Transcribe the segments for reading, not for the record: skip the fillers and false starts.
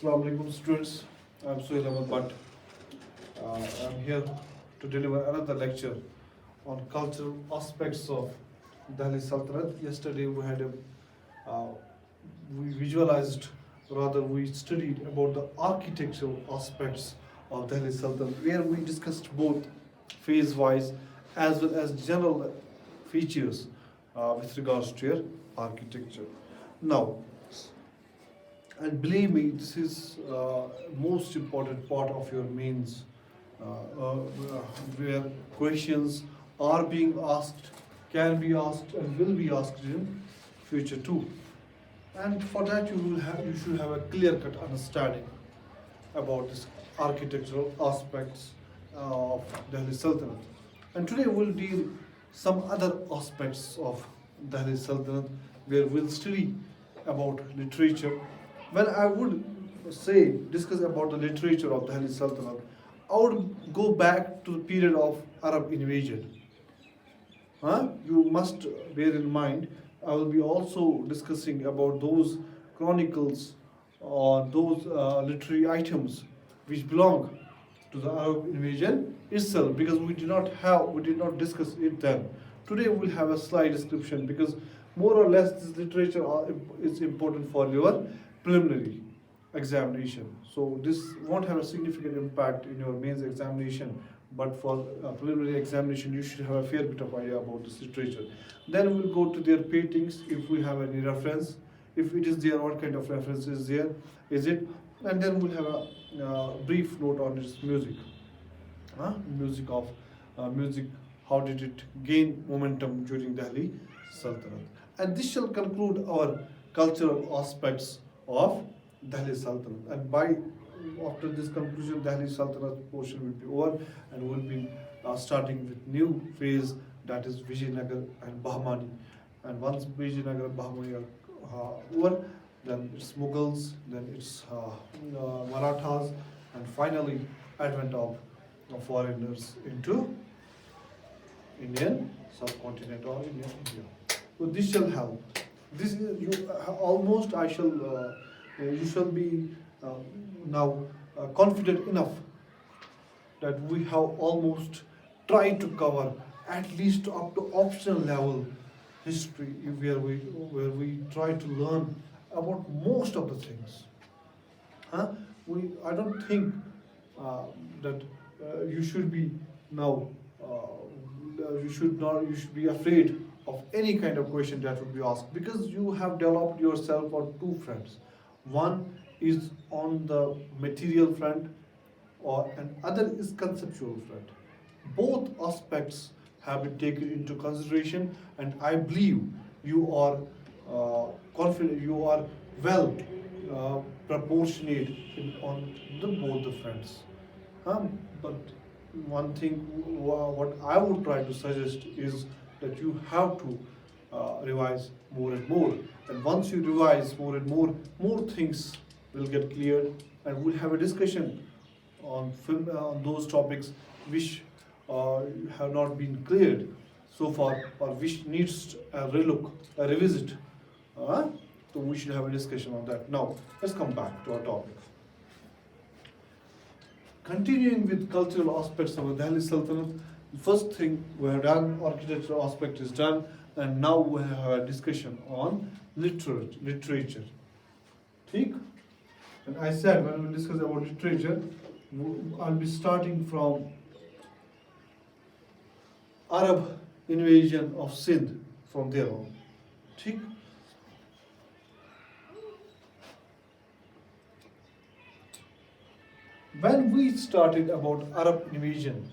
Assalamu alaikum students. I'm Suhail Ahmed Bhatt. I'm here to deliver another lecture on cultural aspects of Delhi Sultanate. Yesterday we visualized, rather we studied about the architectural aspects of Delhi Sultanate, where we discussed both phase-wise as well as general features with regards to your architecture. Now, and believe me, this is most important part of your mains, where questions are being asked, can be asked, and will be asked in future too. And for that, you should have a clear-cut understanding about this architectural aspects of Delhi Sultanate. And today we'll deal some other aspects of Delhi Sultanate, where we'll study about literature. When I would say discuss about the literature of Delhi Sultanate, I would go back to the period of Arab invasion. You must bear in mind, I will be also discussing about those chronicles or those literary items which belong to the Arab invasion itself, because we did not discuss it then. Today we'll have a slide description, because more or less this literature is important for your preliminary examination. So this won't have a significant impact in your mains examination, but for preliminary examination you should have a fair bit of idea about this literature. Then we'll go to their paintings, if we have any reference. If it is there, what kind of reference is there? Is it? And then we'll have a brief note on its music. Music, how did it gain momentum during Delhi Sultanate? And this shall conclude our cultural aspects of Delhi Sultanate. And after this conclusion, Delhi Sultanate portion will be over, and we'll be starting with new phase, that is Vijayanagar and Bahmani. And once Vijayanagar and Bahmani are over, then it's Mughals, then it's Marathas, and finally advent of foreigners into Indian subcontinent or Indian India. So this shall help. This is you shall be now confident enough that we have almost tried to cover at least up to optional level history, where we try to learn about most of the things. I don't think that you should be now. You should be afraid of any kind of question that would be asked, because you have developed yourself on two fronts. One is on the material front, and other is conceptual front. Both aspects have been taken into consideration, and I believe you are confident, you are well proportionate on both the fronts. But one thing, what I would try to suggest is that you have to revise more and more. And once you revise more and more things will get cleared, and we'll have a discussion on those topics which have not been cleared so far, or which needs a revisit. So we should have a discussion on that. Now, let's come back to our topic. Continuing with cultural aspects of the Delhi Sultanate, the first thing we have done, architectural aspect is done, and now we have a discussion on literature. ठीक? And I said when we discuss about literature, I'll be starting from Arab invasion of Sindh, from there on. ठीक? When we started about Arab invasion,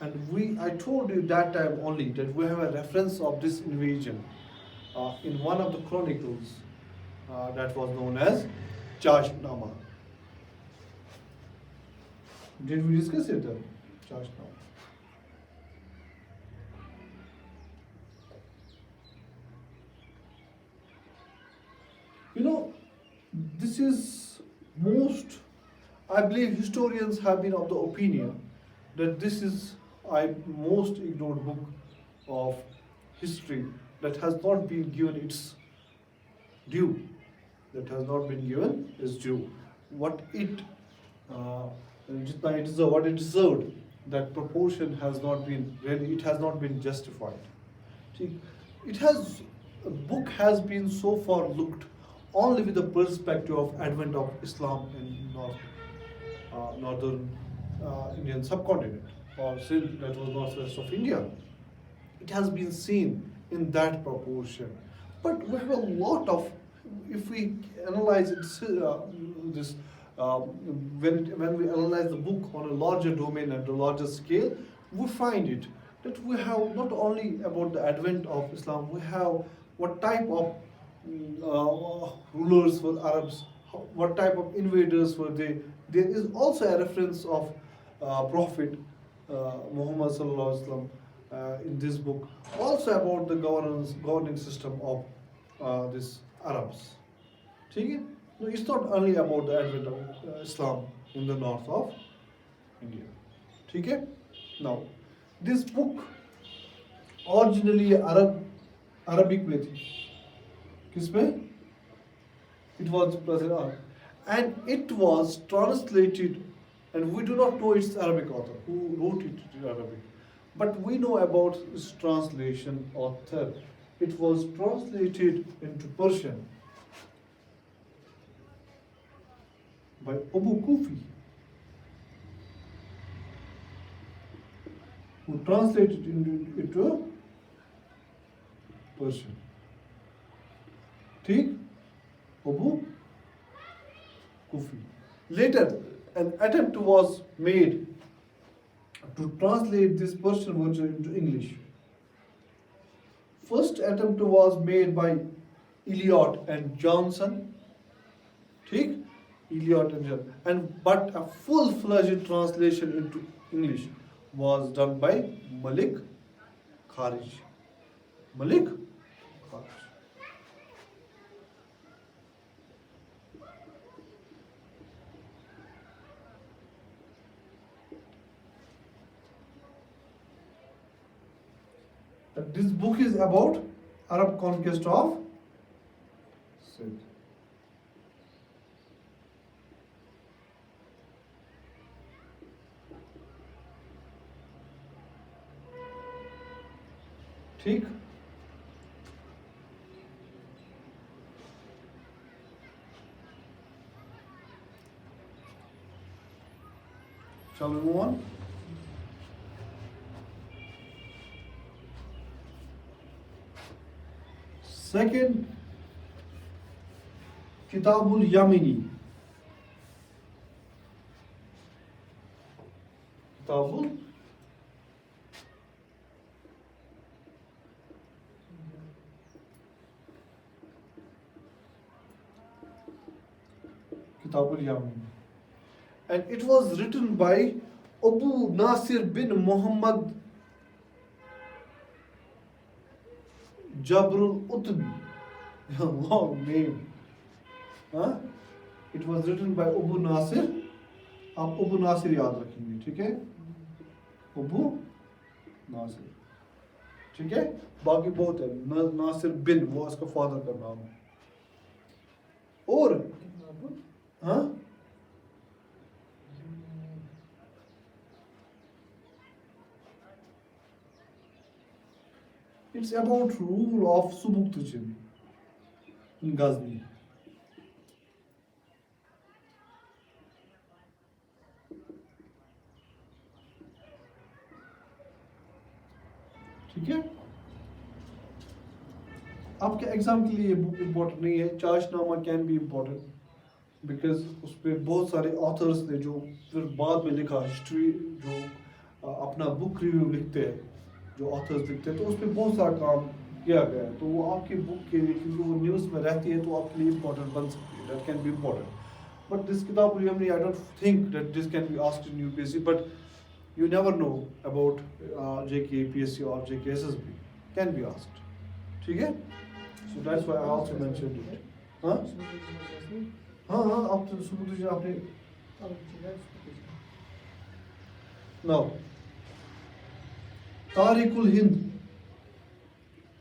and I told you that time only that we have a reference of this invasion in one of the chronicles that was known as Chashnama. Did we discuss it then? Chashnama. This is I believe historians have been of the opinion that this is most ignored book of history that has not been given its due. what it jitna it deserved, what it deserved, that proportion has not been really, it has not been justified. See, it has a book has been so far looked only with the perspective of advent of Islam in northern Indian subcontinent, or still that was northwest of India. It has been seen in that proportion. But we have a lot of, if we analyze it, this, when we analyze the book on a larger domain and a larger scale, we find it that we have not only about the advent of Islam, we have what type of rulers were Arabs, what type of invaders were they. There is also a reference of Prophet Muhammad Sallallahu Alaihi Wasallam in this book, also about the governing system of this Arabs. ठीक है? No, it's not only about the advent of Islam in the north of India. ठीक है? Now, this book originally Arabic में थी. किसमें? It was present, and it was translated, and we do not know its Arabic author who wrote it in Arabic, but we know about its translation author. It was translated into Persian by Abu Kufi, who translated into Persian. ठीक? Abu Kufi. Later, an attempt was made to translate this Persian version into English. First attempt was made by Eliot and Johnson. ठीक? Eliot and Johnson. But a full-fledged translation into English was done by Malik Kharij. Malik Kharij. This book is about Arab conquest of Sindh. ठीक? Shall we move on? Second, Kitabul Yamini. Kitabul Yamini. And it was written by Abu Nasir bin Muhammad Jabrul Utbi. Long name. Huh? It was written by Abu Nasir. आप Abu Nasir याद रखेंगे, ठीक है? Abu Nasir. ठीक है? बाकी बहुत है. नासिर बिन, वो उसका फादर का नाम है. और हाँ? It's about rule of Subuktuchin in Ghazni. ठीक है? आपके एग्जाम के लिए ये बुक इम्पोर्टेंट नहीं है. चाशनामा कैन बी इम्पोर्टेंट बिकॉज उस पर बहुत सारे ऑथर्स ने जो फिर बाद में लिखा, हिस्ट्री जो अपना बुक रिव्यू लिखते हैं, जो ऑथर्स लिखते हैं, तो उस पर बहुत सारा काम किया गया है. तो वो आपकी बुक के लिए, क्योंकि वो न्यूज़ में रहती है, तो आपके लिए इम्पोर्टेंट बन सकती है. That can be important. But this किताब यमनी, I don't think that this can be asked in UPSC, but you never know about JK, PSC or JK SSB. Can be asked. ठीक है? So that's why I also mentioned it. हाँ? हाँ हाँ, आप तो सुबुद्दीन आपने. Now, तारिकुल हिंद,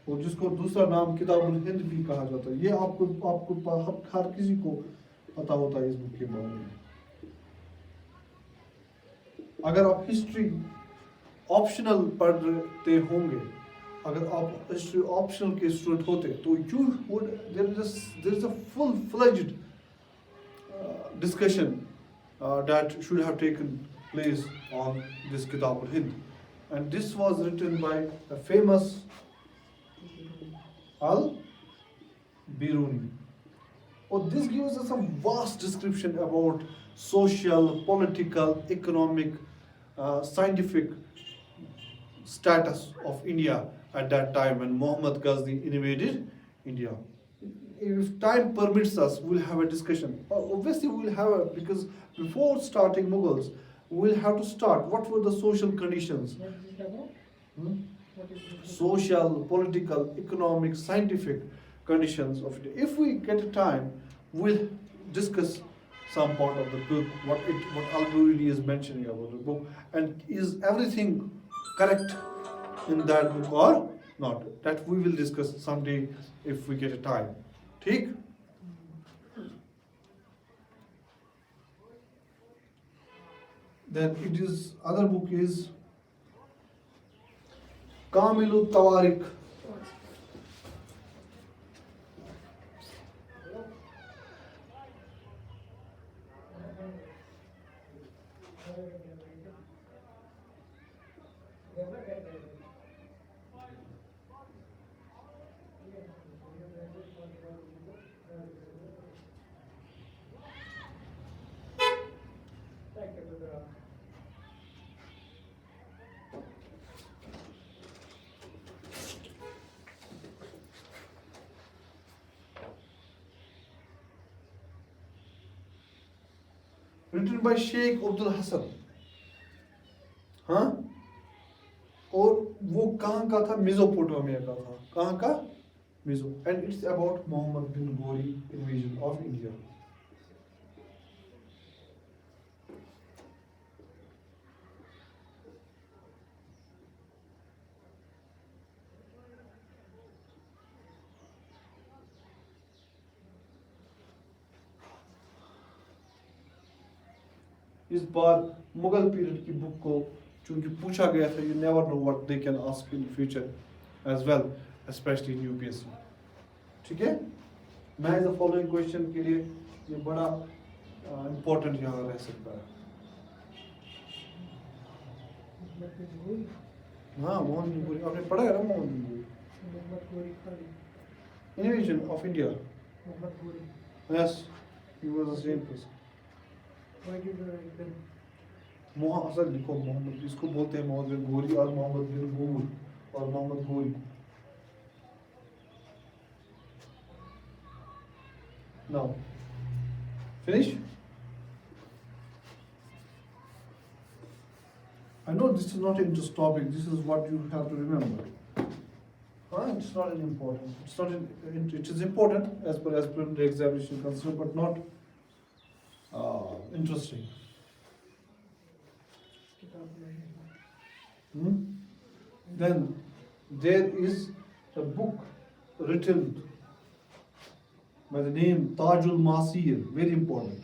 और जिसको दूसरा नाम किताबुल हिंद भी कहा जाता है, ये आपको हर किसी को पता होता है इस बुक के बारे में। अगर आप हिस्ट्री ऑप्शनल पढ़ते होंगे, अगर आप हिस्ट्री ऑप्शनल के स्टूडेंट होते तो you would there is a full fledged discussion that should have taken place on this Kitab al-Hind, and this was written by a famous al-Biruni. Oh, this gives us a vast description about social, political, economic, scientific status of India at that time when Muhammad Ghazni invaded India. If time permits us, we'll have a discussion. Obviously, we'll have a, because before starting Mughals, we'll have to start. What were the social conditions? What is it about? Hmm? What is it? Social, political, economic, scientific conditions of it. If we get time, we'll discuss some part of the book, what Al-Biruni is mentioning about the book, and is everything correct in that book or not. That we will discuss someday if we get a time. ठीक? Then it is other book is Kamilu Tawarik. Written by Sheikh Abdul Hassan. हाँ, और वो कहाँ का था? Mesopotamia का था। कहाँ का? Meso. And it's about Muhammad bin Ghori invasion of India. इस बार मुगल पीरियड की बुक को चूंकि पूछा गया था, you never know what they can ask in future as well, especially in UPSC. ठीक है, मैच द फॉलोइंग क्वेश्चन के लिए ये बड़ा इम्पोर्टेंट यहाँ रह सकता है। हाँ, मोहन बिन गोरी आपने पढ़ा है ना? मोहन बिन गोरी, invasion of India. Yes, he was the same person. Why did you write them? असल लिखो मोहम्मद, इसको बोलते हैं मोहम्मद बिन गोरी और मोहम्मद बिन गूर और Mohammad Ghori. Now, finish? I know this is not interesting topic. This is what you have to remember. It's not an important. It's not. It is important as per the examination concern, but not interesting. Then there is a book written by the name Tajul Masir, very important.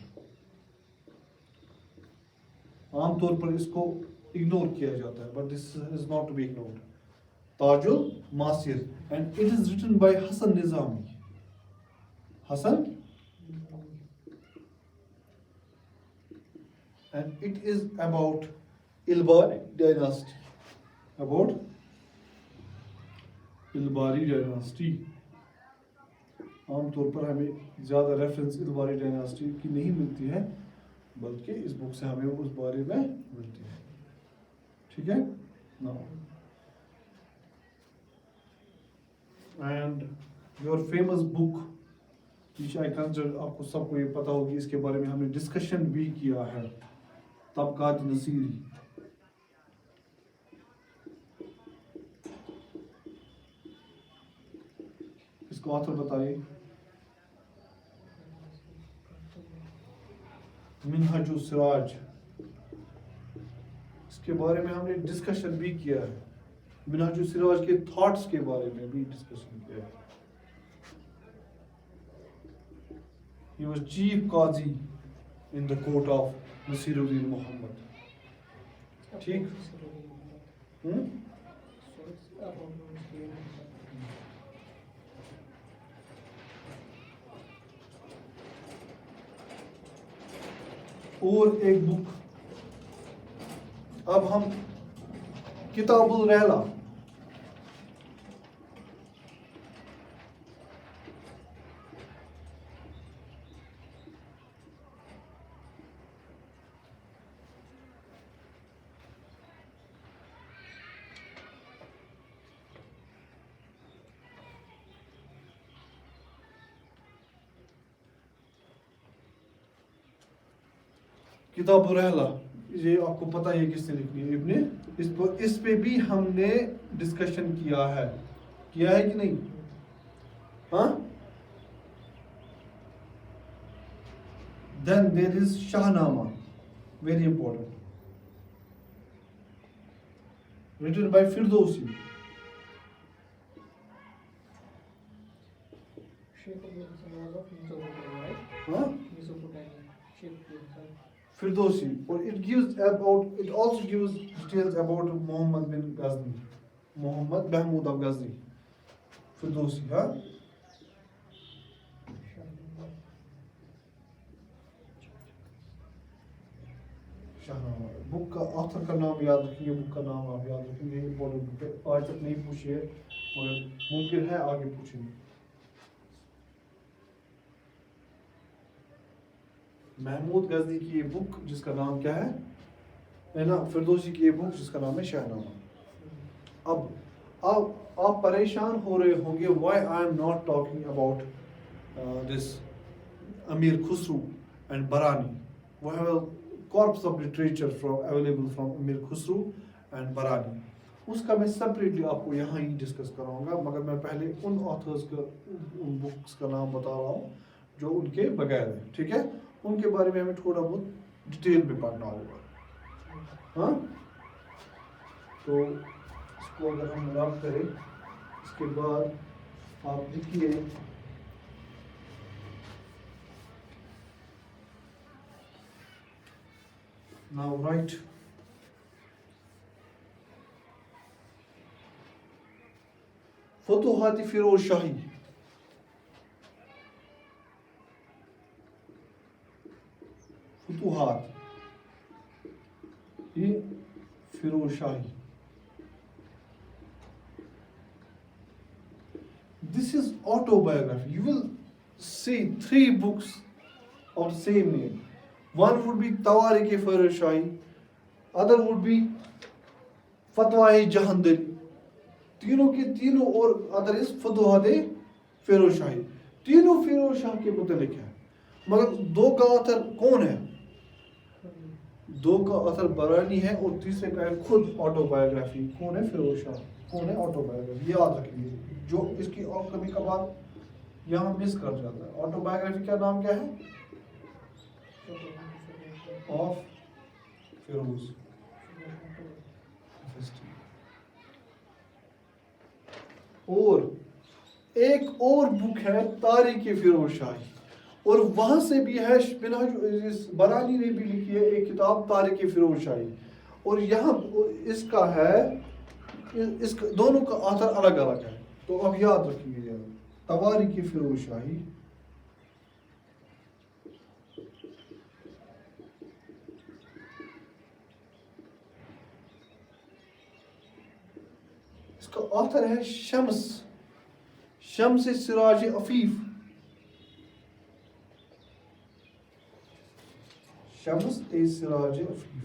आमतौर पर इसको ignore किया जाता है, but this is not to be ignored. Tajul Masir, and it is written by Hassan Nizami. Hassan, and it is about Ilbari dynasty. About Ilbari dynasty. आमतौर पर हमें ज़्यादा रेफरेंस इल्बारी डायनास्टी की नहीं मिलती है, बल्कि इस बुक से हमें उस बारे में मिलती है। ठीक है? Now, and your famous book which I consider, आपको सबको ये पता होगी, इसके बारे में हमने डिस्कशन भी किया है, तबकात नसीरी। इसको ऑथर बताइए। मिनहाजुल सिराज, इसके बारे में हमने डिस्कशन भी किया है। मिनहाजुल सिराज के थॉट्स के बारे में भी डिस्कशन किया है। He was chief qazi in the court of Nasiruddin Muhammad. ठीक? और एक बुक, अब हम किताबुल रहला, किताबुल रहला, ये आपको पता है किसने लिखी है? इब्ने, इस पे भी हमने डिस्कशन किया है कि नहीं? हाँ? Then there is Shahnama, very important, written by Firdausi. Huh? Firdausi, or it also gives details about Muhammad bin Ghazni, Muhammad Mahmud of Ghazni. Firdausi, huh? Shahnameh, book का ऑथर का नाम याद रखेंगे, बुक का नाम आप याद रखेंगे, इम्पोर्टेंट बुक है, आज तक नहीं पूछी है मगर मुमकिन है आगे पूछेंगे। महमूद गजनी की ये बुक जिसका नाम क्या है ना, फिरदौसी की ये बुक जिसका नाम है शाहनामा। अब आप परेशान हो रहे होंगे, why I am not talking about this Amir Khusrau and Barani. We have a corpus of literature available from Amir Khusrau and बरानी, उसका मैं सेपरेटली आपको यहाँ ही डिस्कस कराऊंगा, मगर मैं पहले उन ऑथर्स का, उन बुक्स का नाम बता रहा हूँ जो उनके बगैर है, ठीक है? उनके बारे में हमें थोड़ा बहुत डिटेल में पढ़ना होगा। हाँ, तो इसको अगर हम रब करें, इसके बाद आप लिखिए now write फतुहात Firoz shahi, फतुहात Firoz shahi. This is autobiography. You will see 3 books of the same name. One would be Tawarik Firoz Shahi, other would be Fatwa-e Jahandari. तीनों के तीनों, और अदर इज फतुहात फिरोज शाही। तीनों फिरोज शाह के मुतलिक है, मगर 2 का ऑथर कौन है? 2 का ऑथर बरानी है और तीसरे का है खुद ऑटोबायोग्राफी। कौन है? फिरोज शाह। कौन है? ऑटोबायोग्राफी। याद रखिए, जो इसकी और कभी कभार यहाँ मिस कर जाता है। ऑटोबायोग्राफी का नाम क्या है? ऑफ फिरोज। और एक और बुक है तारीख फिरोज शाही, और वहां से भी है बरानी ने भी लिखी है एक किताब तारीख फिरोज शाही, और यहाँ इसका है, इसका दोनों का ऑथर अलग अलग है। तो अब याद रखिए, तारीख फिरोज शाही, इसका ऑथर है शम्स सिराज अफीफ। शम्स सिराज अफीफ।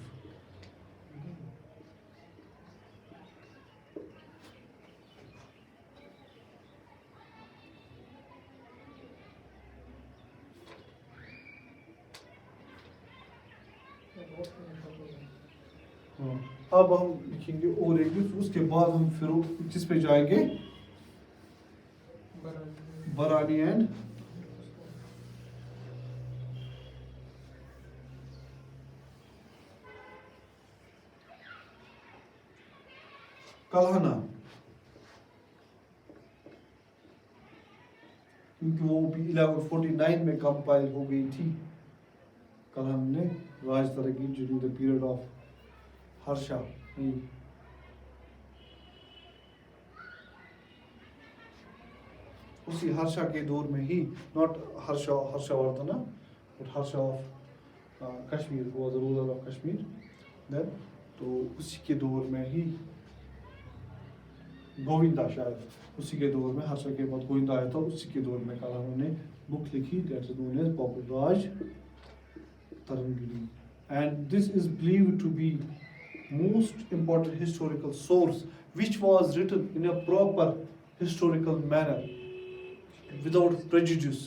अब हम लिखेंगे और एक, उसके बाद हम फिर किस पे जाएंगे? बरानी एंड कल्हना, क्योंकि वो भी 1149 में कंपाइल हो गई थी। कल हमने Rajatarangini during the period of Harsha उसी हर्षा के दौर में ही, not Harshavardhan but Harsha of Kashmir, was the ruler of Kashmir then, तो उसी के दौर में ही गोविंदा, शायद उसी के दौर में, हर्षा के बाद गोविंदा आया था, उसी के दौर में कल हमने बुक लिखी दैट इज नोन एज पॉपुलराज तरंगिणी, and this is believed to be most important historical source which was written in a proper historical manner without prejudice,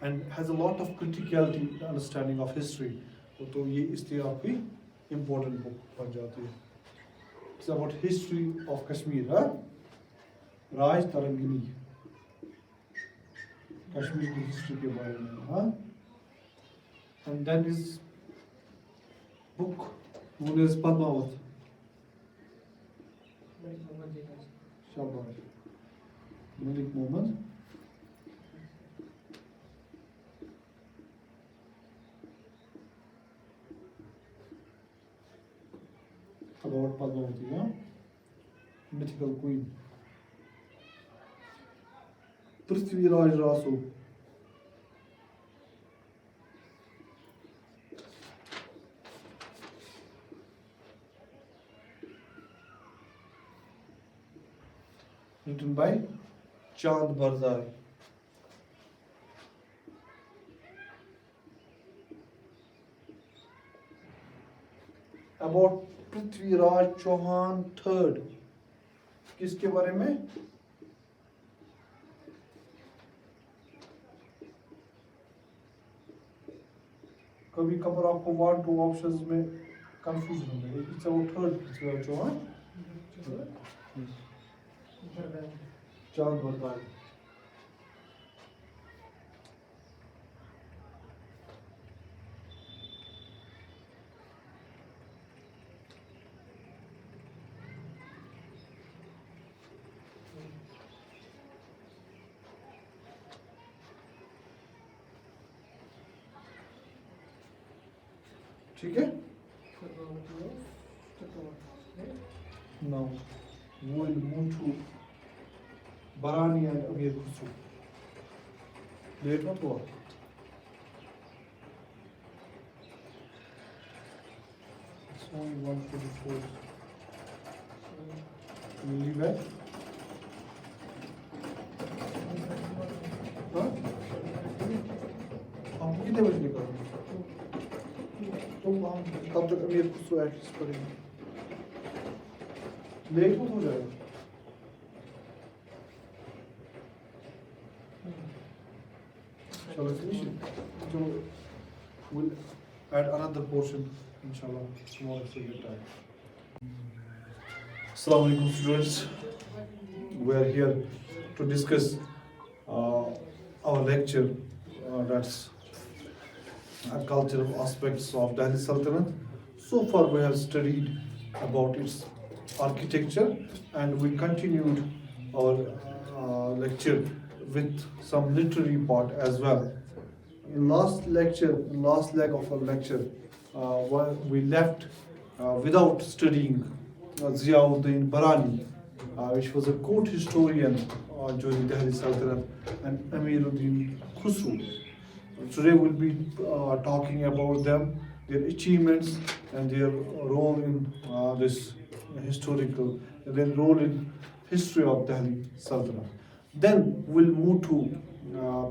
and has a lot of criticality understanding of history, तो ये इसलिए आपकी important book बन जाती है। It's about history of Kashmir, राज तरंगिनी, कश्मीर की history के बारे में, and then is book known as Padmavat, शाबाश, Malik Mohammed, about Padmavati, mythical queen, Prithviraj Rasu, written by Chand Barzai. About Prithviraj Chauhan III, किसके बारे में? कभी कभार आपको 1-2 ऑप्शंस में कंफ्यूजन होता है। It's about third Prithviraj Chauhan, Chand Bardai. ठीक है। Now we will move to Barani and Amir Khusru. Late मत हुआ। It's only 1:44. Will you leave back? हाँ? हम कितने बजे निकलेंगे? तो हम तब तक अमीर खुसरो एटलीस्ट पढ़ेंगे। लेट मत हो जाएगा। चलो finish it. चलो we'll add another portion inshallah tomorrow if we get time. Assalamu alaikum students. We are here to discuss our lecture that's cultural aspects of Delhi Sultanate. So far we have studied about its architecture and we continued our lecture with some literary part as well. In last leg of our lecture, we left without studying Ziauddin Barani, which was a court historian during Delhi Sultanate, and Amiruddin Khusru. Today we'll be talking about them, their achievements and their role in their role in history of Delhi Sultanate. Then we'll move to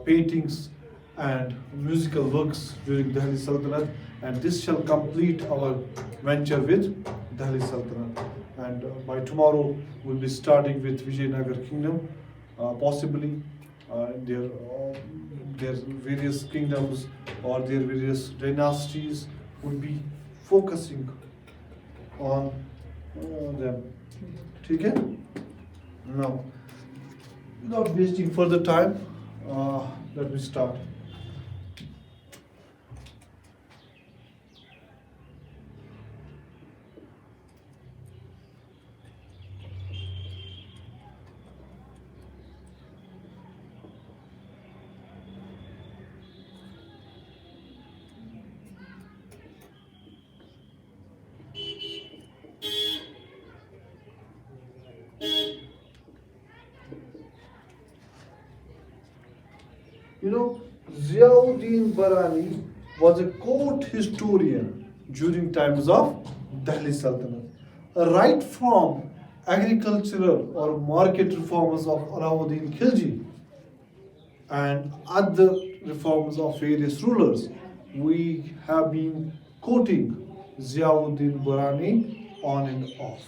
paintings and musical works during Delhi Sultanate, and this shall complete our venture with Delhi Sultanate. And by tomorrow we'll be starting with Vijayanagar Kingdom, possibly their various kingdoms or their various dynasties will be focusing on them. ठीक है? Now, without wasting further time, let me start. You know, Ziauddin Barani was a court historian during times of Delhi Sultanate. Right from agricultural or market reforms of Alauddin Khilji and other reforms of various rulers, we have been quoting Ziauddin Burani on and off.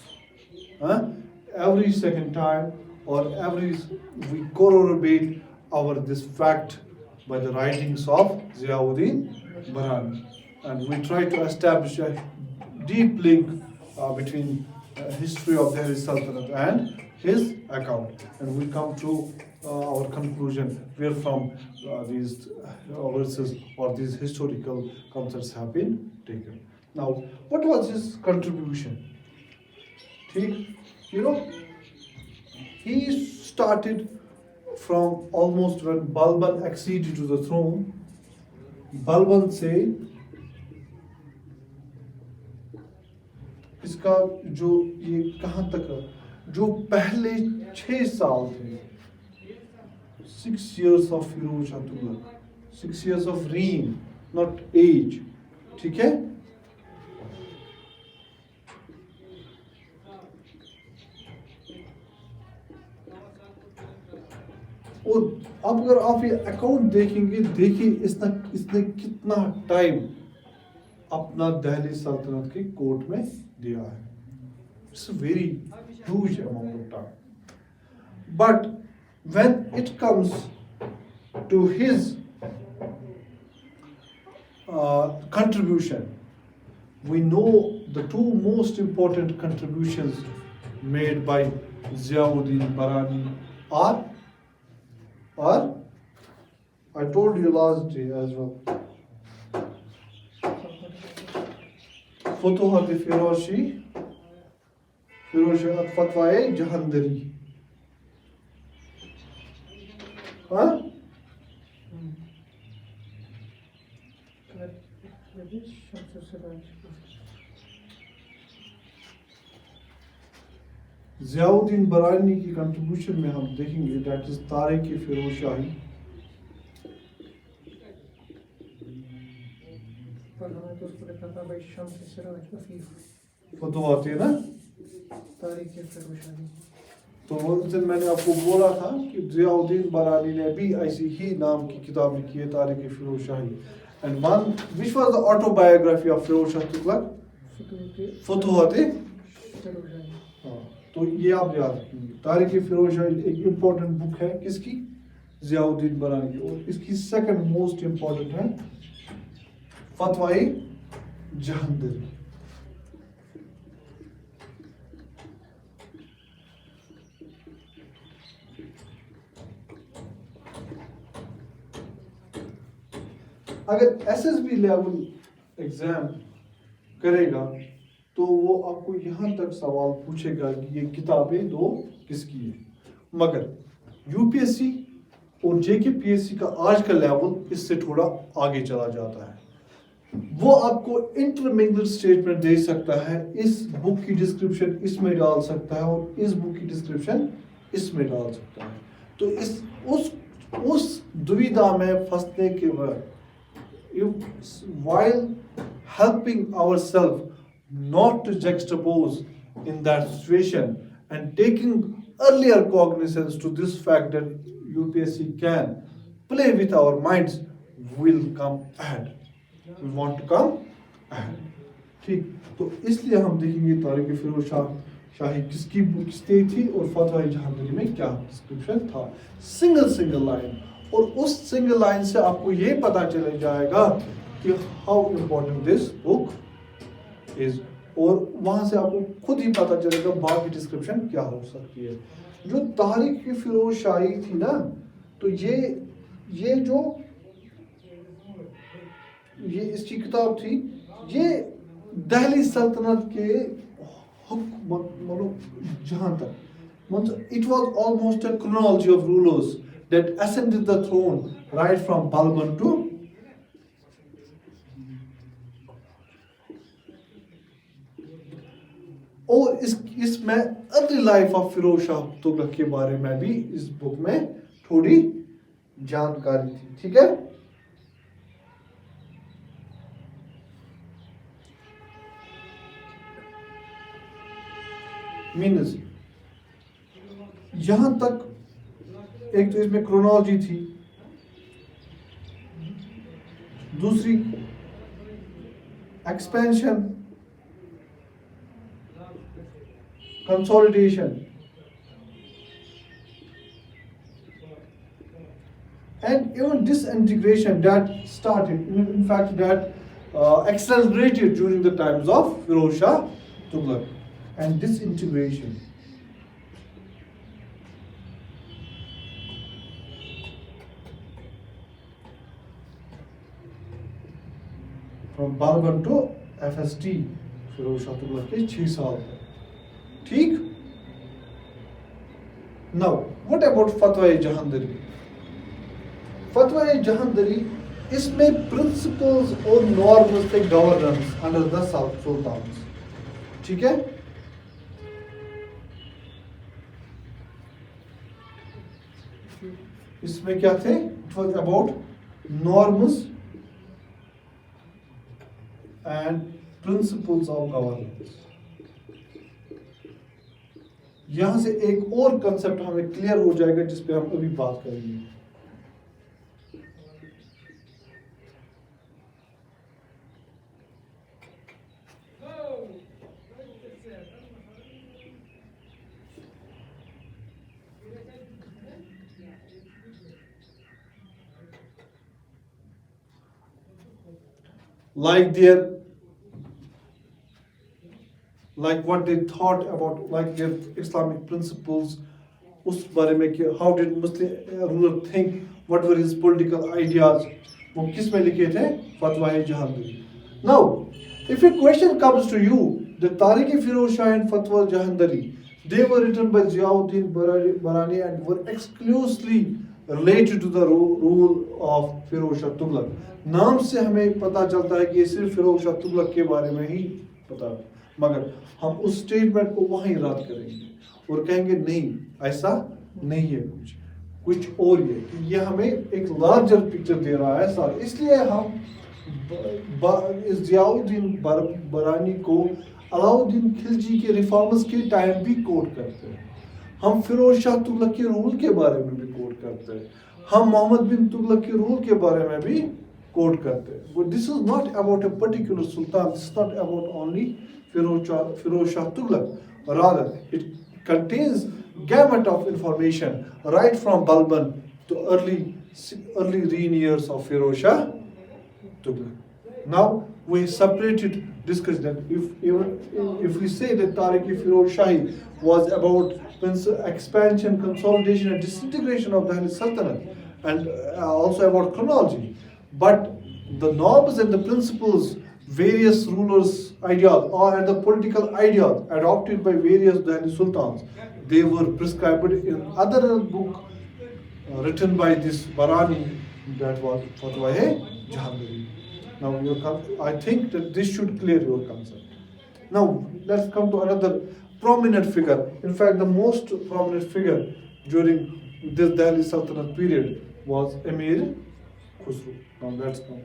Huh? Every second time or every we corroborate our this fact by the writings of Ziauddin Burani, and we try to establish a deep link between history of Delhi Sultanate and his account, and we come to our conclusion where from these verses or these historical concepts have been taken. Now, what was his contribution? ठीक? You know, he started from almost when Balban acceded to the throne. Balban से इसका जो ये कहाँ तक जो पहले 6 साल थे 6 years of Firoz Shah Tughlaq, 6 years of reign, not age. ठीक है? और अब अगर आप ये अकाउंट देखेंगे, देखिए इसने कितना टाइम अपना दिल्ली सल्तनत की कोर्ट में दिया है. It's a very huge amount of time. But when it comes to his contribution, we know the two most important contributions made by Ziauddin Barani are I told you last day as well. Futuhat Firozi, Fatwa-e Jahandari. Huh? Ziauddin बरानी की contribution में हम देखेंगे that is Tariq Firoz शाही. फतवाते ना तो उस दिन मैंने आपको बोला था कि ज़ियाउद्दीन बरानी ने भी ऐसी ही नाम की किताब लिखी है Tarikh Firoz Shahi. And one which was the autobiography of Firoz Shah Tughlaq? फतवाते. तो ये आप याद रखेंगे. तारिक फिरोज शाह एक इम्पोर्टेंट बुक है किसकी? ज़ियाउद्दीन बरानी की. और इसकी सेकंड मोस्ट इम्पोर्टेंट है फतवाए जहांदरी. अगर एसएसबी लेवल एग्जाम करेगा तो वो आपको यहाँ तक सवाल पूछेगा कि ये किताबें दो किसकी है. मगर यूपीएससी और जेकेपीएससी का आज का लेवल इससे थोड़ा आगे चला जाता है. वो आपको इंटरमिंगल स्टेटमेंट दे सकता है. इस बुक की डिस्क्रिप्शन इसमें डाल सकता है और इस बुक की डिस्क्रिप्शन इसमें डाल सकता है. तो उस दुविधा में फंसने के बाद while helping ourselves not to juxtapose in that situation and taking earlier cognizance to this fact that UPSC can play with our minds, will come ahead. We want to come ahead. ठीक. तो इसलिए हम देखेंगे तारिक फिरोज शाही किसकी book थी और फतवा जहांगीरी में क्या डिस्क्रिप्शन था. Single line. और उस सिंगल लाइन से आपको ये पता चल जाएगा कि how important this book is. और वहां से आपको खुद ही पता चलेगा बाकी डिस्क्रिप्शन क्या हो सकती है. जो तारिक फिरोज शाही थी ना, तो ये जो ये इसकी किताब थी, ये दिल्ली सल्तनत के जहां तक it was almost a chronology of rulers that ascended the throne right from Balban to और इसमें early life of Firoz Shah Tughlaq के बारे में भी इस बुक में थोड़ी जानकारी थी, ठीक है। मीन्स यहां तक एक तो इसमें क्रोनोलॉजी थी, दूसरी expansion, consolidation and even disintegration that started, in fact that accelerated during the times of Firoz Shah Tughlaq. And disintegration, from Balban to FST, Firoz Shah Tughlaq के 6 साल तक, ठीक। Now what about Fatwa Jahandari? फतवा जहांदरी, इसमें principles और norms थे governance under the sultans, ठीक है। इसमें क्या थे? It was about norms and principles of governance. यहां से एक और कंसेप्ट हमें क्लियर हो जाएगा जिस पे हम अभी बात करेंगे। like what they thought about, like their Islamic principles, उस बारे में कि how did Muslim ruler think, what were his political ideas, वो किस में लिखे थे? फतवा जहांदरी। Now, if a question comes to you, the Tariq-e-Firoz Shah and Fatwa Jahandari, they were written by Ziauddin Barani and were exclusively related to the rule of Firoz Shah Tughlaq. नाम से हमें पता चलता है कि ये सिर्फ फिरोज शाह तुगलक के बारे में ही पता, मगर हम उस स्टेटमेंट को वहीं रद्द करेंगे और कहेंगे नहीं, ऐसा नहीं है, कुछ और ये कि ये हमें एक लार्जर पिक्चर दे रहा है सर। इसलिए हम ज़ियाउद्दीन बरानी को अलाउद्दीन खिलजी के रिफॉर्म्स के टाइम भी कोट करते हैं, हम फिरोज शाह तुगलक के रूल के बारे में भी कोट करते हैं, हम मोहम्मद बिन तुगलक के रूल के बारे में भी कोट करते हैं। But this is not about a particular sultan, this is not about only Firoz Shah Tughlaq, rather it contains gamut of information right from Balban to early reign years of Firoz Shah Tughlaq. Now we separated, discussed that if we say that Tariq-e-Firoz Shahi was about expansion, consolidation and disintegration of the sultanate and also about chronology, but the norms and the principles various rulers' ideas or the political ideas adopted by various Delhi sultans, they were prescribed in other book written by this Barani, that was Fatwa Jahandari. Now I think that this should clear your concept. Now let's come to another prominent figure. In fact, the most prominent figure during this Delhi Sultanate period was Emir Khusro. Now let's come.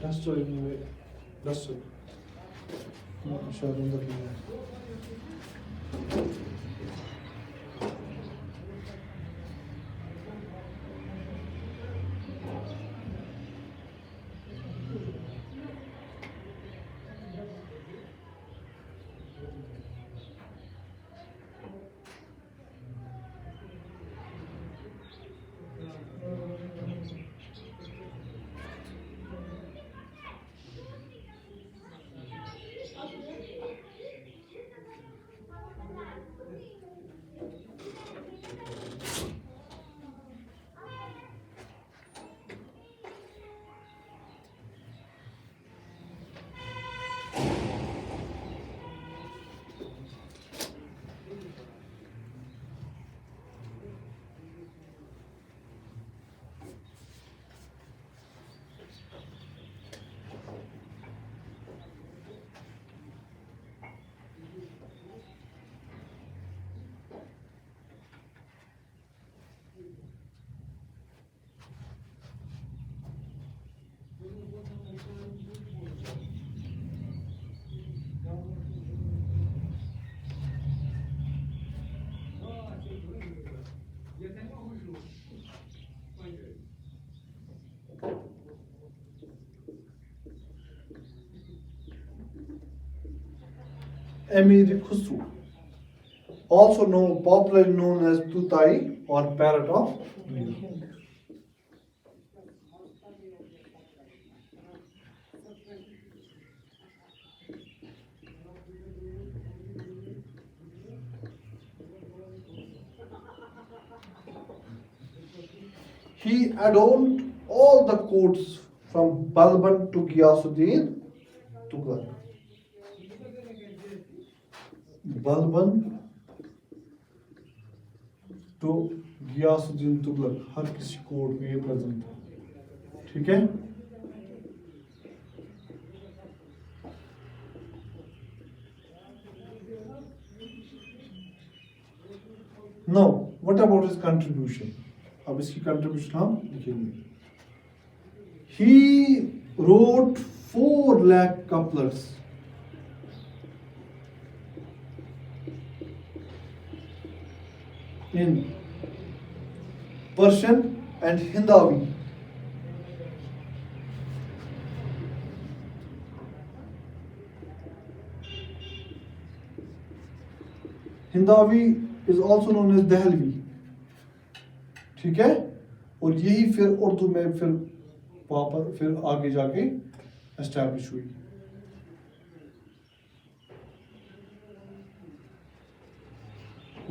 That's so anyway. That's so. Not sure on the Emir Khusru, also popularly known as Tutai or Parrot of Mir. He adorned all the courts from Balban to Ghiyasuddin Tughlaq. Balban to Ghiyasuddin Tughlaq हर किसी court में ये present है, ठीक है। Now, what about his contribution? अब इसकी contribution हम लिखेंगे। He wrote 4 lakh couplets. In Persian and Hindavi. Hindavi is also known as Dehlvi, ठीक है। और यही फिर उर्दू में फिर आगे जाके एस्टैब्लिश हुई।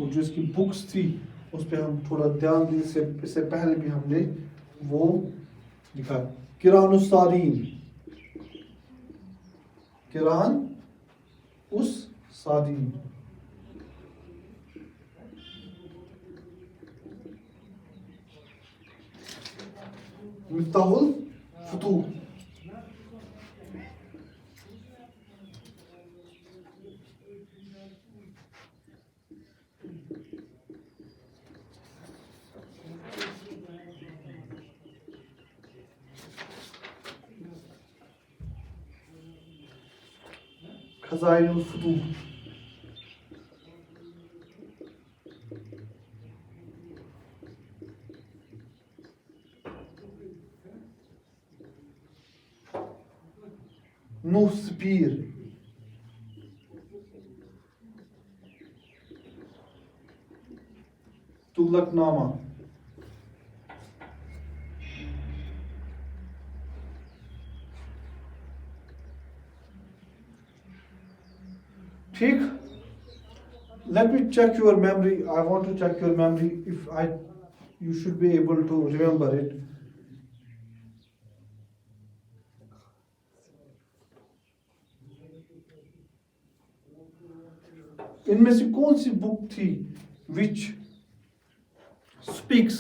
और जो इसकी बुक्स थी उस पर हम थोड़ा ध्यान दें, इससे पहले भी हमने वो लिखा, किरानुस्सादीन, किरान उस सादीन, मिफ्ताहुल फुतूह, खजाइनुल फुतूह, नूह सपीर, तुगलकनामा, ठीक। Let me check your memory. I want to check your memory. You should be able to remember it. इनमें से कौन सी बुक थी which speaks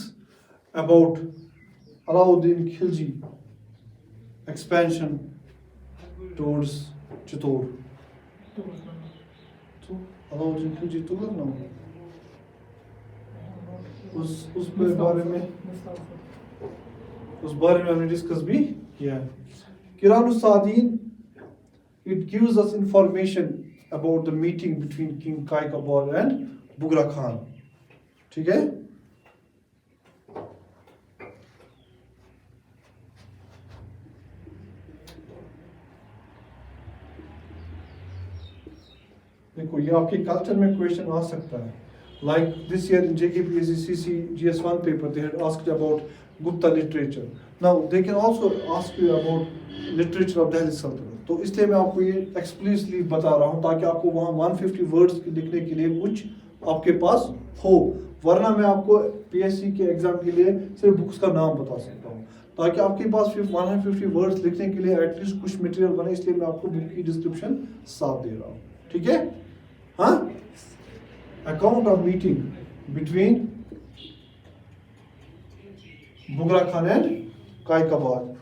about Alauddin Khilji expansion towards Chittor? तो Alauddin Khilji तुगलक नाम उस बारे में हमने डिस्कस भी किया है। किरानुस्सादीन, it gives us information about the meeting between King Kaikabad and Bughra Khan, ठीक है। देखो ये आपके कल्चर में क्वेश्चन आ सकता है, like this year in JKPSC GS1 paper they had asked about Gupta literature. Now they can also ask you about literature of Delhi Sultanate. तो इसलिए मैं आपको ये एक्सप्लिसिटली बता रहा हूँ ताकि आपको वहाँ 150 वर्ड्स लिखने के लिए कुछ आपके पास हो, वरना मैं आपको PSC के एग्जाम के लिए सिर्फ बुक्स का नाम बता सकता हूँ, ताकि आपके पास फिर 150 वर्ड्स लिखने के लिए एटलीस्ट कुछ मटेरियल बने, इसलिए मैं आपको बुक की डिस्क्रिप्शन साथ दे रहा हूँ, ठीक है। हाँ, account of meeting between Bughra Khan and Kaiqubad,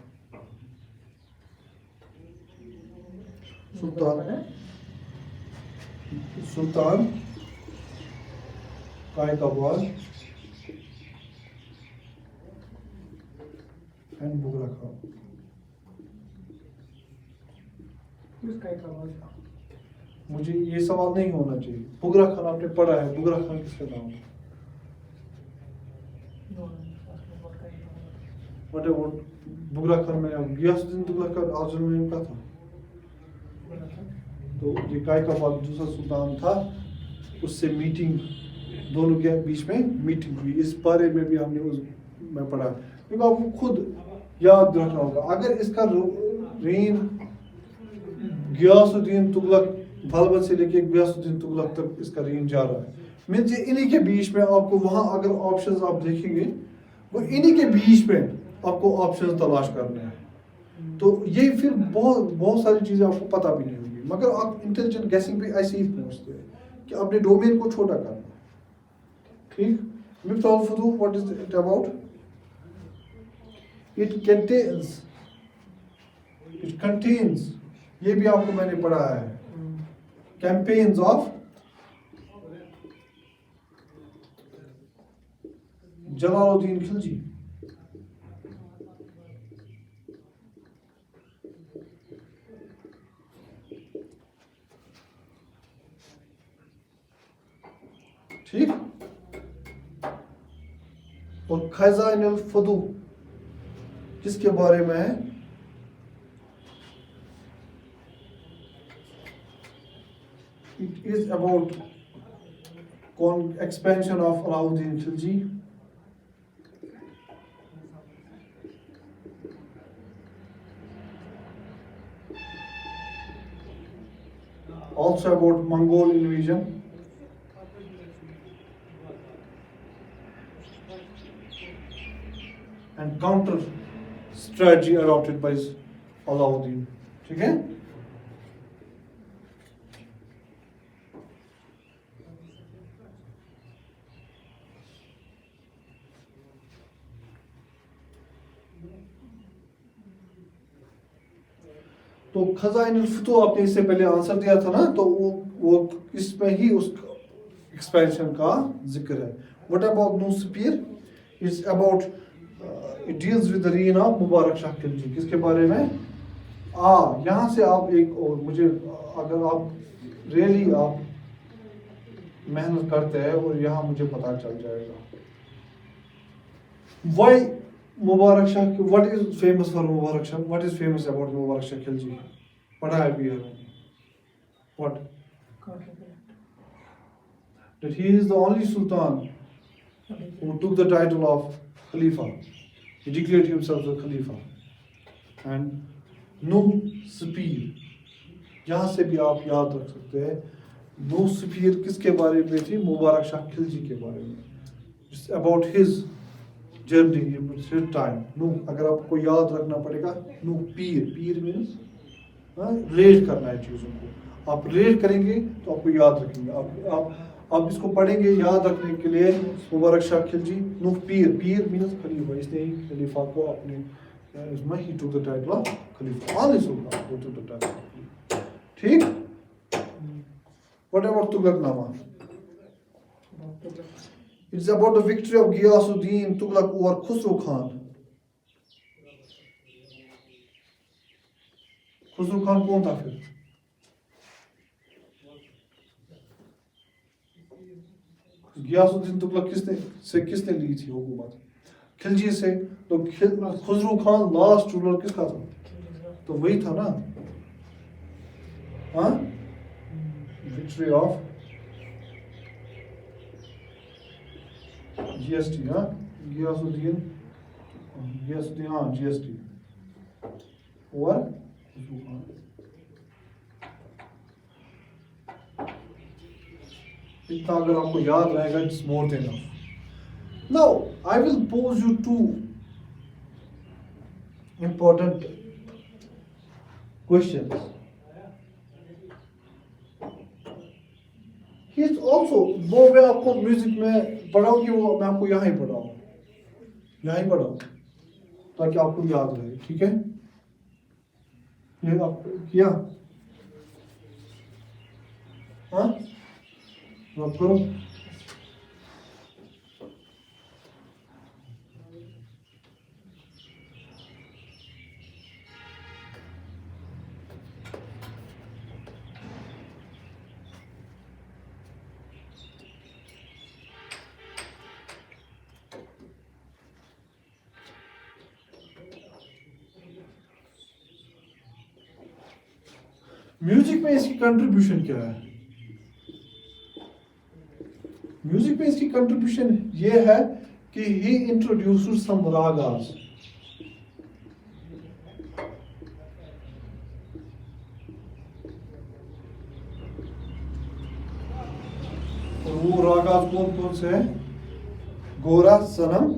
Sultan Kaiqubad and Bughra Khan. मुझे ये सवाल नहीं होना चाहिए। बुघरा खान आपने पढ़ा है, बुघरा खान किसका नाम है? What about बुघरा खान में गियासुद्दीन तुगलक का अर्जुन में का था? तो ये कायकबाद दूसरा सुल्तान था, उससे मीटिंग, दोनों के बीच में मीटिंग हुई, इस बारे में भी हमने उस में पढ़ा, क्योंकि आपको खुद याद रखना होगा। अगर इसका रेन गियासुद्दीन तुगलक, बलबल से लेके गियासुद्दीन तुगलक तक इसका रेंज जा रहा है, मीन्स इन्हीं के बीच में आपको वहाँ अगर ऑप्शंस आप देखेंगे, वो इन्हीं के बीच में आपको ऑप्शंस तलाश करने हैं। तो ये फिर बहुत सारी चीज़ें आपको पता भी नहीं होगी, मगर आप इंटेलिजेंट गैसिंग पे ऐसे ही पहुँचते हैं कि अपने डोमेन को छोटा करना। ठीक, Miftahul Futuh, what is it about? It contains, ये भी आपको मैंने पढ़ा है, कैंपेन्स ऑफ जलालुद्दीन खिलजी। ठीक, और खजाइनुल फुतूह किसके बारे में है? It is about expansion of Alauddin Khilji. Also about Mongol invasion. And counter strategy adopted by Alauddin. ठीक है? तो खजाइनुल फुतूह आपने इससे पहले आंसर दिया था ना, तो वो इसमें ही उस एक्सपेंशन का जिक्र है। What about Nuh Sipihr? It's about, it deals with the reign of Mubarak Shah Khilji. किसके बारे में? यहाँ से आप एक, और मुझे अगर आप रियली आप मेहनत करते हैं और यहाँ मुझे पता चल जाएगा why Mubarak Shah, what is famous for Mubarak Shah, what is famous about Mubarak Shah Khilji? पढ़ा है भी हमें, what? That he is the only sultan who took the title of Khalifa. He declared himself the Khalifa. And no spear, यहाँ से भी आप याद रख सकते हैं, नो स्पीयर किसके बारे में थी? मुबारक शाह खिलजी के बारे में। It's about his journey, his time. No, अगर आपको याद रखना पड़ेगा, नो पीर, पीर मीन्स रिलेट करना है चीज़ों को। आप रिलेट करेंगे तो आपको याद रखेंगे। आप इसको पढ़ेंगे याद रखने के लिए, मुबारक शाह खिलजी, नो पीर, पीर मीन्स खलीफा, इसने ही खलीफा को अपने इसमें ही to the title of Khalifa, all Sultan को टू द टाइटल। ठीक, what about Tughlaqnama? It's about the victory of Ghiyasuddin Tughlaq over Khusrau Khan. Khusrau Khan कौन था फिर? गियासुद्दीन तुगलक किसने ली थी हुकूमत? खिलजी से। तो खुसरो खान लास्ट रूलर किसका था? तो वही था ना, हाँ, विक्ट्री ऑफ जीएसटी, हाँ, गियासुद्दीन, हाँ, जीएसटी ओवर खुसरो खान। इतना अगर आपको याद रहेगा, it's more than enough. Now I will pose you two important questions. He is also, वो मैं आपको म्यूजिक में पढ़ाऊँ कि वो मैं आपको यहाँ ही पढ़ाऊँ, यहाँ ही पढ़ाऊँ ताकि आपको याद रहे। ठीक है, ये आप किया, हाँ, आप करो। म्यूजिक में इसकी कंट्रीब्यूशन क्या है? म्यूजिक में इसकी कंट्रीब्यूशन ये है कि ही इंट्रोड्यूसेड सम रागास. और वो रागास कौन कौन से हैं? गोरा, सनम,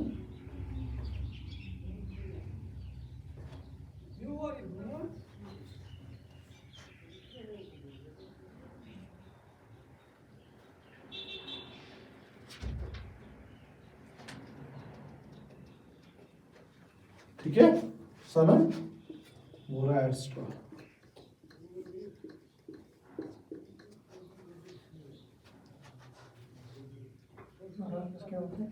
ठीक है, सनम, गोरा एक्स्ट्रा. क्या होते हैं?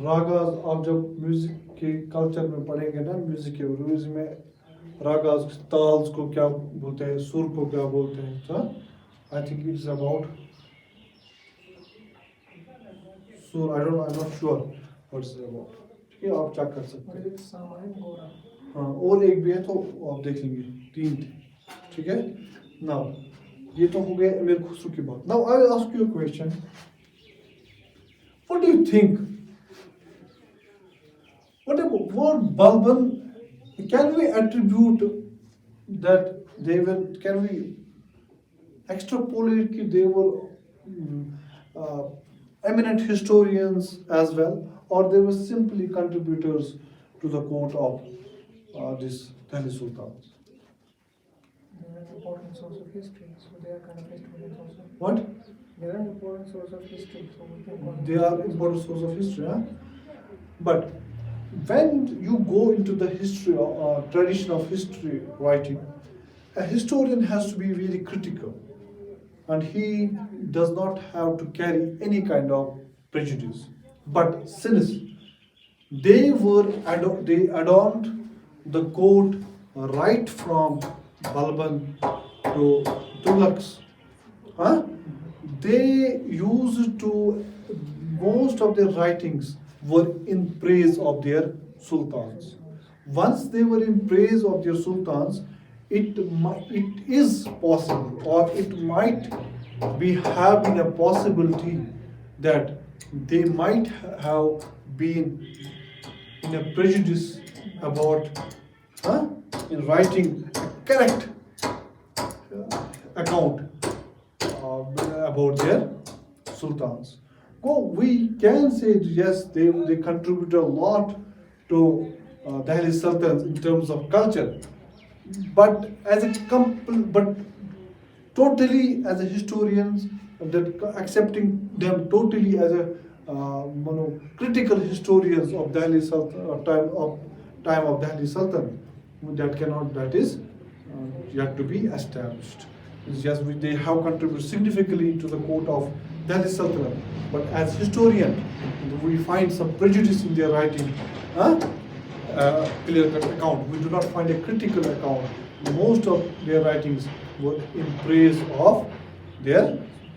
रागास आप जब म्यूजिक के कल्चर में पढ़ेंगे ना, म्यूजिक के रूल्स में रागास ताल्स को क्या बोलते हैं, सुर को क्या बोलते हैं, तो आई थिंक इट्स अबाउट सुर. I not sure what is about. ठीक है, आप चेक कर सकते हैं. सामान्य गोरा. हाँ, और एक भी है तो आप देख लेंगे. 3 थे. ठीक है. नाउ ये तो हो गया अमीर खुसरो की बात. Now I will ask you a question. What do you think? What about word Balban? Can we attribute that they were? Can we extrapolate that they were eminent historians as well, or they were simply contributors to the court of this Delhi Sultans? They are an important source of history, so they are kind of historians also. What? They are an important source of history, so we can call them. They are important source of history, huh? But when you go into the history tradition of history writing, a historian has to be very critical, and he does not have to carry any kind of prejudice. But since they they adorned the court right from Balban to Tughlaqs, huh? They used to, most of their writings were in praise of their sultans. Once they were in praise of their sultans, it is possible, or it might be having a possibility that they might have been in a prejudice about in writing a correct account about their sultans. Oh, we can say yes, they contributed a lot to Delhi Sultans in terms of culture, but but totally as a historians, that accepting them totally as a critical historians of Delhi Sultan, time of Delhi Sultan, that is yet to be established. It's just they have contributed significantly to the court of Delhi Sultanate, but as historian, we find some prejudice in their writing, clear-cut account. We do not find a critical account. Most of their writings were in praise of their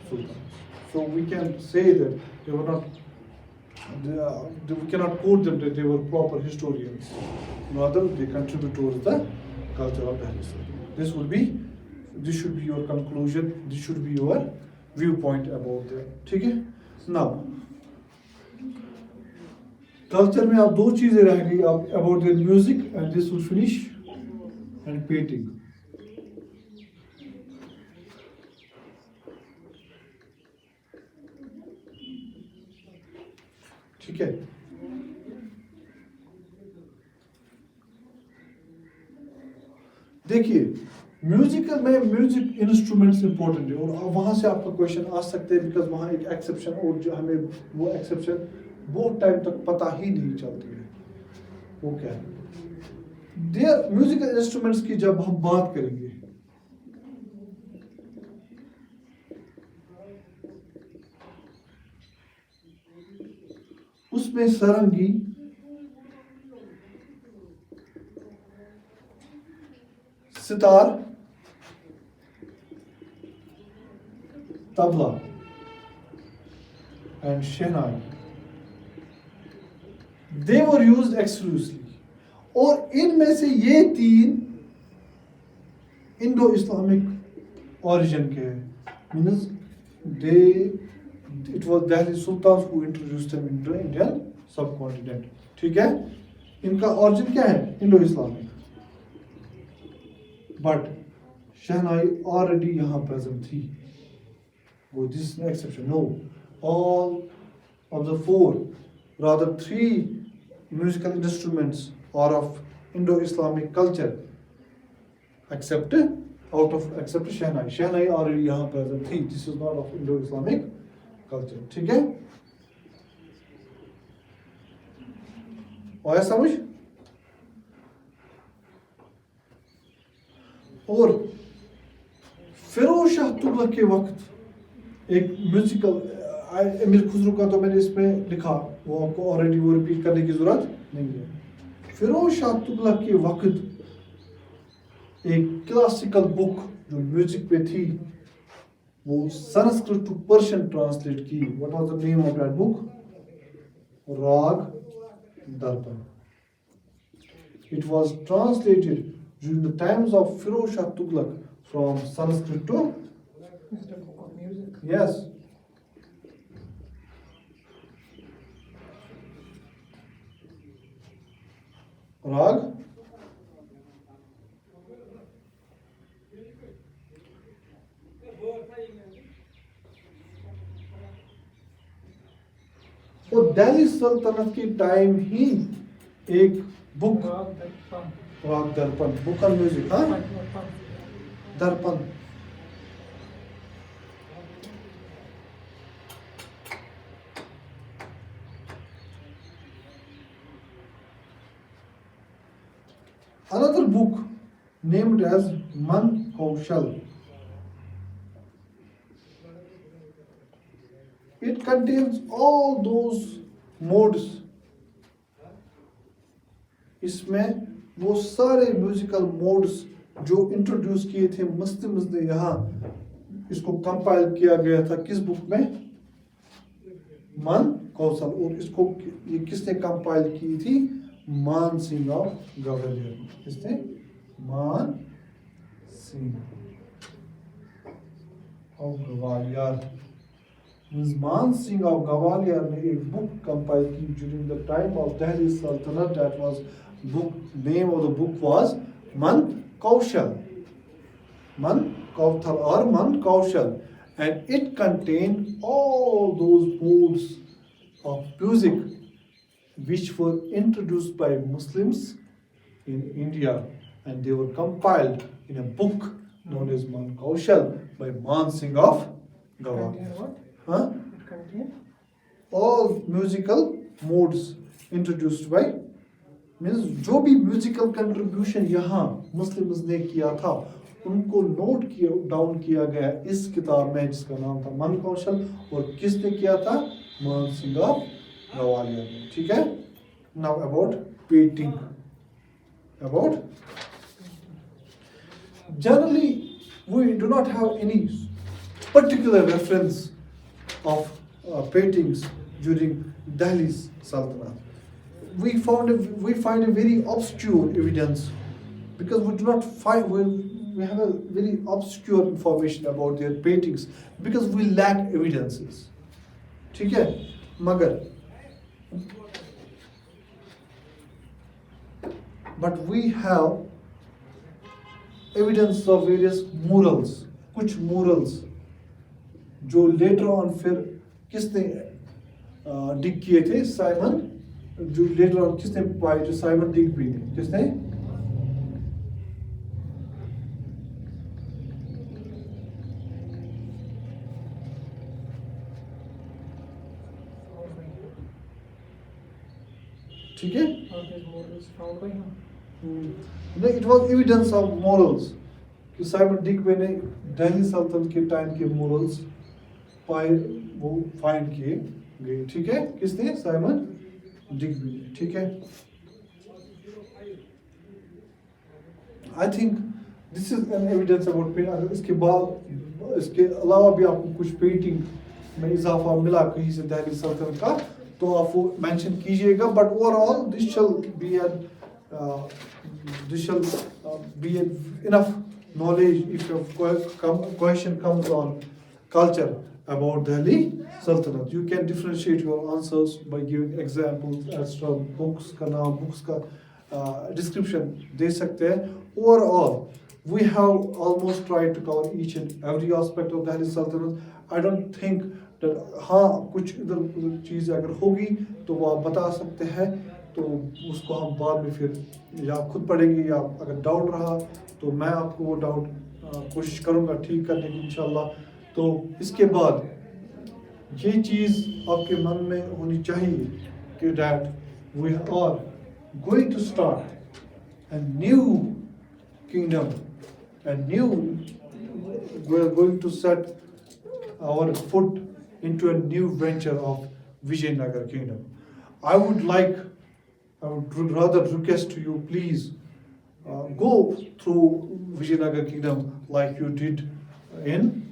sultans. So we can say that they were not. We cannot quote them that they were proper historians. Rather, they contribute towards the culture of Delhi Sultanate. This should be your conclusion. This should be your viewpoint about that. ठीक है? Now, culture में आप 2 चीजें रह गई आप about their music, and this will finish, and painting. ठीक है? देखिए, म्यूजिक इंस्ट्रूमेंट्स इंपॉर्टेंट है, और वहाँ से आपका क्वेश्चन आ सकते हैं, बिकॉज वहाँ एक एक्सेप्शन, और जो हमें वो एक्सेप्शन बहुत टाइम तक पता ही नहीं चलती है वो क्या है. देयर म्यूजिकल इंस्ट्रूमेंट्स की जब हम बात करेंगे, उसमें सारंगी, sitar, tabla and shehnai, they were used exclusively. और इनमें से ये 3 Indo-Islamic origin के हैं. Means it was Delhi sultans who introduced them into Indian subcontinent. ठीक है? इनका origin क्या है? Indo-Islamic. But Shehnai already यहाँ present थी. Oh, this is an exception. No, all of the four, rather three musical instruments are of Indo-Islamic culture, except Shehnai. Shehnai already यहाँ present थी. This is not of Indo-Islamic culture. ठीक है? आया समझ? और फिरोज शाह तुगलक के वक्त एक म्यूजिकल अमीर खुसरो का तो मैंने इसमें लिखा, वो आपको ऑलरेडी वो रिपीट करने की जरूरत नहीं है. फिरोज शाह तुगलक के वक्त एक क्लासिकल बुक जो म्यूजिक पे थी वो संस्कृत टू पर्शियन ट्रांसलेट की. What was the name of that book? राग दर्पण. It was translated during the times of Firoz Shah Tughlaq from Sanskrit to. Is it a book of music? Yes. Rag. और दिल्ली सल्तनत के time ही एक book राग दर्पण, book on music. हाँ, दर्पण. Another book named as Man Kaushal. It contains all those modes. इसमें वो सारे म्यूजिकल मोड्स जो इंट्रोड्यूस किए थे मुस्लिम्स ने यहाँ, इसको कंपाइल किया गया था किस बुक में? मन कौशल. और इसको ये किसने कंपाइल की थी? मान सिंह ऑफ ग्वालियर. किसने? मान सिंह ऑफ ग्वालियर. मान सिंह ऑफ ग्वालियर ने एक बुक कंपाइल की during the time of Delhi sultanate. That was book, name of the book was Man Kaushal. Man Kauthal or Man Kaushal, and it contained all those modes of music which were introduced by Muslims in India, and they were compiled in a book known as Man Kaushal by Man Singh of Gawar. What? Huh? It contained All musical modes introduced by, means जो भी musical contribution यहाँ Muslims ने किया था उनको note किया down किया गया इस किताब में जिसका नाम था मन कौशल. और किसने किया था? मान सिंह ऑफ ग्वालियर ने. ठीक है? Now about painting. About generally we do not have any particular reference of paintings during Delhi's Sultanate. We find a very obscure evidence because we do not find we have a very obscure information about their paintings because we lack evidences. ठीक है? मगर but we have evidence of various murals. कुछ murals जो later on फिर किसने डिग किए थे? Simon. जो लेटर ऑन किसने पाए? जो साइमन डिग्बी ने. किसने? ठीक है? नहीं, it was evidence of morals कि साइमन डिग्बी ने दिल्ली सल्तनत के टाइम के मॉरल्स पाए, वो फाइंड किए गए. ठीक है? किसने? Simon Digby. ठीक है? I think this is an evidence about paint. अगर इसके बाद इसके अलावा भी आपको कुछ पेंटिंग में इजाफा मिला कहीं से दिल्ली सल्तनत का तो आप वो मेंशन कीजिएगा. But overall this shall be an enough knowledge, if a question comes on culture about Delhi Sultanate, you can differentiate your answers by giving examples as from books का नाम, books का description दे सकते हैं. Overall, we have almost tried to cover each and every aspect of Delhi Sultanate. I don't think that हाँ कुछ इधर उधर चीज़ अगर होगी तो वो आप बता सकते हैं, तो उसको हम बाद में फिर या खुद पढ़ेंगे, या अगर डाउट रहा तो मैं आपको वो डाउट कोशिश करूँगा ठीक करने की इंशाल्लाह. तो इसके बाद ये चीज़ आपके मन में होनी चाहिए कि that we are going to start a new kingdom, we are going to set our foot into a new venture of Vijayanagar kingdom. I would rather request to you, please go through Vijayanagar kingdom like you did in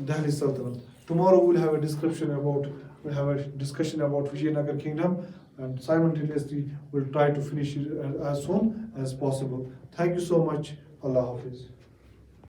Delhi Sultanate. Tomorrow we'll have a discussion about Vijayanagar kingdom, and simultaneously we'll try to finish it as soon as possible. Thank you so much. Allah Hafiz.